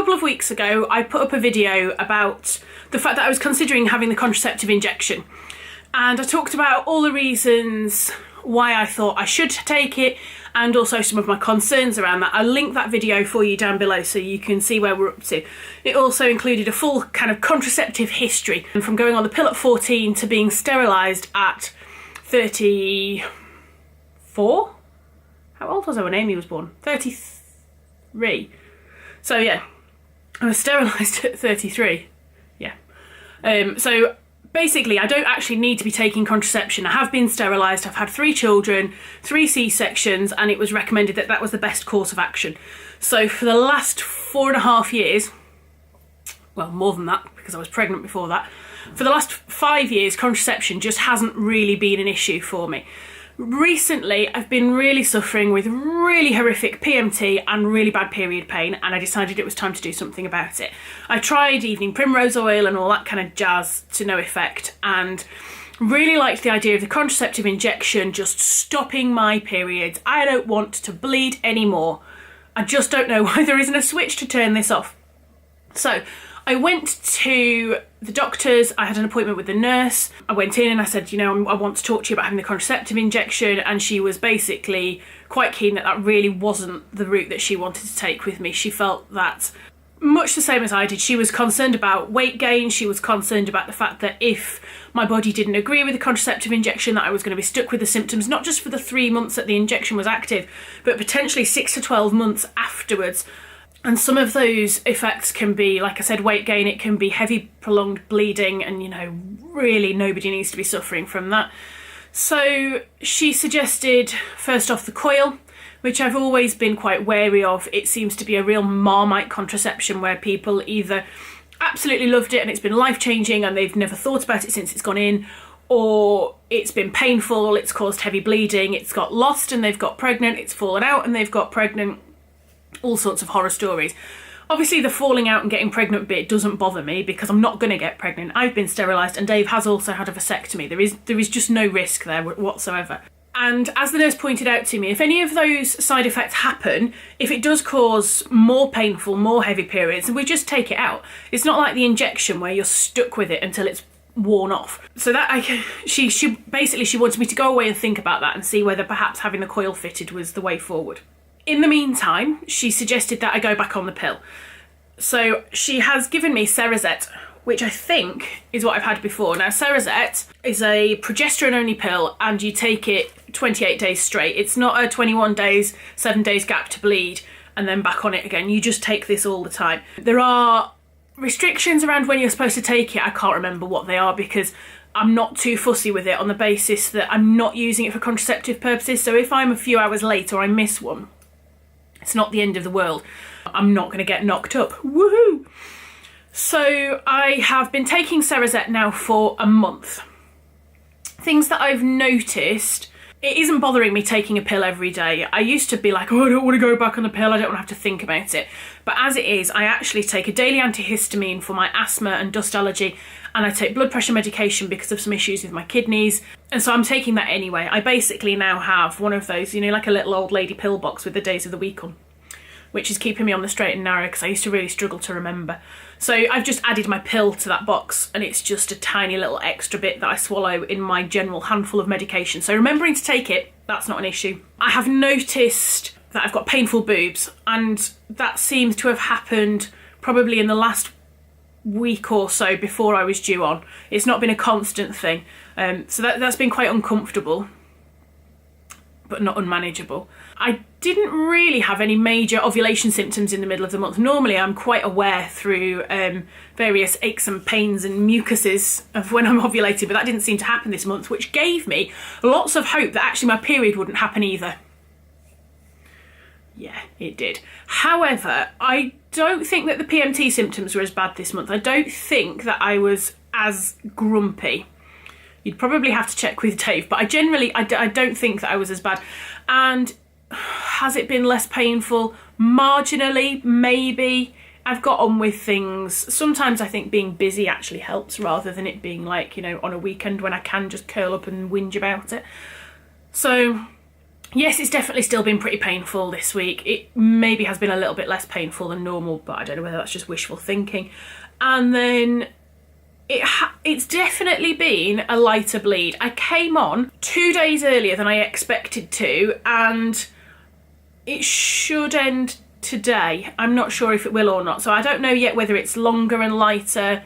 couple of weeks ago, I put up a video about the fact that I was considering having the contraceptive injection. And I talked about all the reasons why I thought I should take it and also some of my concerns around that. I'll link that video for you down below so you can see where we're up to. It also included a full kind of contraceptive history, and from going on the pill at 14 to being sterilised at 34? How old was I when Amy was born? 33. So yeah, I was sterilised at 33. Yeah. So basically, I don't actually need to be taking contraception. I have been sterilised, I've had 3 children, 3 C-sections, and it was recommended that that was the best course of action. So for the last 4.5 years, well, more than that, because I was pregnant before that, for the last 5 years, contraception just hasn't really been an issue for me. Recently, I've been really suffering with really horrific PMT and really bad period pain, and I decided it was time to do something about it. I tried evening primrose oil and all that kind of jazz to no effect, and really liked the idea of the contraceptive injection just stopping my periods. I don't want to bleed anymore. I just don't know why there isn't a switch to turn this off. So I went to the doctors, I had an appointment with the nurse. I went in and I said, you know, I want to talk to you about having the contraceptive injection, and she was basically quite keen that that really wasn't the route that she wanted to take with me. She felt that much the same as I did. She was concerned about weight gain, she was concerned about the fact that if my body didn't agree with the contraceptive injection that I was going to be stuck with the symptoms, not just for the 3 months that the injection was active, but potentially 6 to 12 months afterwards. And some of those effects can be, like I said, weight gain, it can be heavy prolonged bleeding, and you know, really nobody needs to be suffering from that. So she suggested first off the coil, which I've always been quite wary of. It seems to be a real Marmite contraception where people either absolutely loved it and it's been life-changing and they've never thought about it since it's gone in, or it's been painful, it's caused heavy bleeding, it's got lost and they've got pregnant, it's fallen out and they've got pregnant. All sorts of horror stories. Obviously the falling out and getting pregnant bit doesn't bother me because I'm not going to get pregnant. I've been sterilised and Dave has also had a vasectomy. There is just no risk there whatsoever. And as the nurse pointed out to me, if any of those side effects happen, if it does cause more painful, more heavy periods, we just take it out. It's not like the injection where you're stuck with it until it's worn off. So that she wanted me to go away and think about that and see whether perhaps having the coil fitted was the way forward. In the meantime, she suggested that I go back on the pill. So she has given me Cerazette, which I think is what I've had before. Now, Cerazette is a progesterone-only pill and you take it 28 days straight. It's not a 21 days, 7 days gap to bleed and then back on it again. You just take this all the time. There are restrictions around when you're supposed to take it. I can't remember what they are because I'm not too fussy with it on the basis that I'm not using it for contraceptive purposes. So if I'm a few hours late or I miss one, it's not the end of the world. I'm not going to get knocked up. Woohoo! So I have been taking Cerazette now for a month. Things that I've noticed, it isn't bothering me taking a pill every day. I used to be like, oh, I don't want to go back on the pill, I don't want to have to think about it. But as it is, I actually take a daily antihistamine for my asthma and dust allergy, and I take blood pressure medication because of some issues with my kidneys. And so I'm taking that anyway. I basically now have one of those, you know, like a little old lady pill box with the days of the week on, which is keeping me on the straight and narrow because I used to really struggle to remember. So I've just added my pill to that box, and it's just a tiny little extra bit that I swallow in my general handful of medication. So remembering to take it, that's not an issue. I have noticed that I've got painful boobs, and that seems to have happened probably in the last week or so before I was due on. It's not been a constant thing. So that's been quite uncomfortable, but not unmanageable. I didn't really have any major ovulation symptoms in the middle of the month. Normally I'm quite aware through various aches and pains and mucuses of when I'm ovulating, but that didn't seem to happen this month, which gave me lots of hope that actually my period wouldn't happen either. Yeah, it did. However, I don't think that the PMT symptoms were as bad this month. I don't think that I was as grumpy. You'd probably have to check with Dave, but I don't think that I was as bad. And has it been less painful? Marginally, maybe. I've got on with things. Sometimes I think being busy actually helps rather than it being like, you know, on a weekend when I can just curl up and whinge about it. So Yes, it's definitely still been pretty painful this week. It maybe has been a little bit less painful than normal, but I don't know whether that's just wishful thinking. And then it's definitely been a lighter bleed. I came on 2 days earlier than I expected to, and it should end today. I'm not sure if it will or not, so I don't know yet whether it's longer and lighter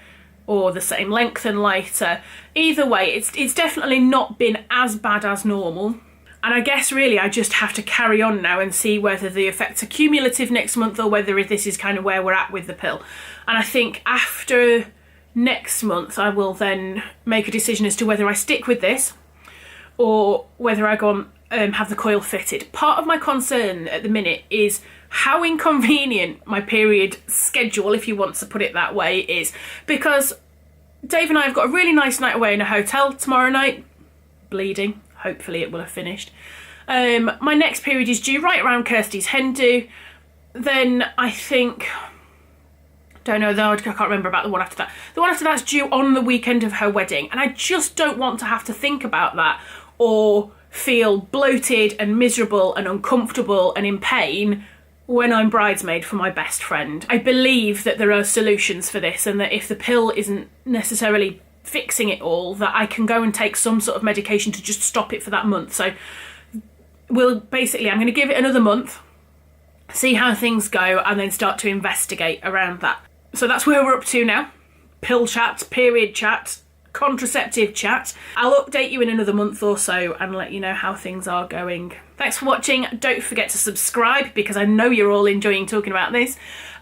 or the same length and lighter. Either way, it's definitely not been as bad as normal. And I guess really I just have to carry on now and see whether the effects are cumulative next month or whether this is kind of where we're at with the pill. And I think after next month I will then make a decision as to whether I stick with this or whether I go on have the coil fitted. Part of my concern at the minute is how inconvenient my period schedule, if you want to put it that way, is. Because Dave and I have got a really nice night away in a hotel tomorrow night. Bleeding. Hopefully it will have finished. My next period is due right around Kirsty's hen do. Then I think, don't know though, I can't remember about the one after that. The one after that's due on the weekend of her wedding, and I just don't want to have to think about that or feel bloated and miserable and uncomfortable and in pain when I'm bridesmaid for my best friend. I believe that there are solutions for this, and that if the pill isn't necessarily fixing it all, that I can go and take some sort of medication to just stop it for that month. So I'm going to give it another month, see how things go, and then start to investigate around that. So that's where we're up to now. Pill chat, period chat, contraceptive chat. I'll update you in another month or so and let you know how things are going. Thanks for watching. Don't forget to subscribe because I know you're all enjoying talking about this,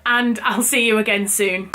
and I'll see you again soon.